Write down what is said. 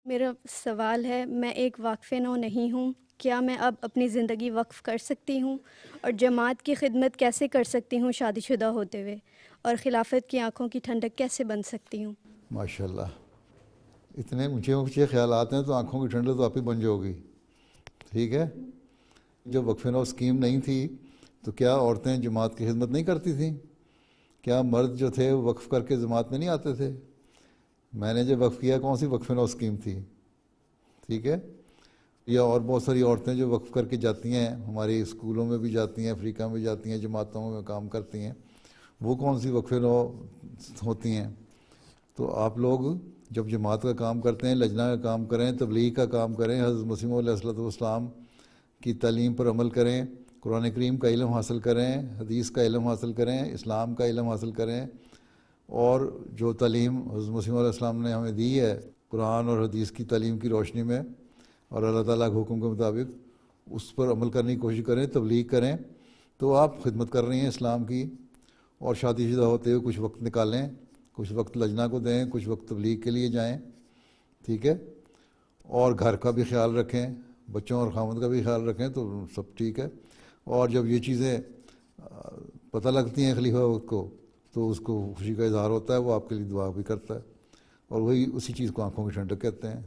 میرا سوال ہے، میں ایک واقف نو نہیں ہوں، کیا میں اب اپنی زندگی وقف کر سکتی ہوں؟ اور جماعت کی خدمت کیسے کر سکتی ہوں شادی شدہ ہوتے ہوئے؟ اور خلافت کی آنکھوں کی ٹھنڈک کیسے بن سکتی ہوں؟ ماشاء اللہ، اتنے اونچے اونچے خیالات ہیں تو آنکھوں کی ٹھنڈک تو آپ ہی بن جاؤ گی. ٹھیک ہے. جب وقف نو اسکیم نہیں تھی تو کیا عورتیں جماعت کی خدمت نہیں کرتی تھیں؟ کیا مرد جو تھے وہ وقف کر کے جماعت میں نہیں آتے تھے؟ میں نے جب وقف کیا کون سی وقف نو اسکیم تھی؟ ٹھیک ہے. یا اور بہت ساری عورتیں جو وقف کر کے جاتی ہیں، ہماری اسکولوں میں بھی جاتی ہیں، افریقہ میں جاتی ہیں، جماعتوں میں کام کرتی ہیں، وہ کون سی وقف نو ہوتی ہیں؟ تو آپ لوگ جب جماعت کا کام کرتے ہیں، لجنہ کا کام کریں، تبلیغ کا کام کریں، حضرت مسیح علیہ الصلوۃ والسلام کی تعلیم پر عمل کریں، قرآن کریم کا علم حاصل کریں، حدیث کا علم حاصل کریں، اسلام کا علم حاصل کریں، اور جو تعلیم حضرت مسیح علیہ السلام نے ہمیں دی ہے قرآن اور حدیث کی تعلیم کی روشنی میں اور اللہ تعالیٰ کے حکم کے مطابق اس پر عمل کرنے کی کوشش کریں، تبلیغ کریں، تو آپ خدمت کر رہی ہیں اسلام کی. اور شادی شدہ ہوتے ہوئے کچھ وقت نکالیں، کچھ وقت لجنہ کو دیں، کچھ وقت تبلیغ کے لیے جائیں. ٹھیک ہے. اور گھر کا بھی خیال رکھیں، بچوں اور خاوند کا بھی خیال رکھیں، تو سب ٹھیک ہے. اور جب یہ چیزیں پتہ لگتی ہیں خلیفہ وقت کو تو اس کو خوشی کا اظہار ہوتا ہے، وہ آپ کے لیے دعا بھی کرتا ہے، اور وہی اسی چیز کو آنکھوں کی ٹھنڈک کہتے ہیں.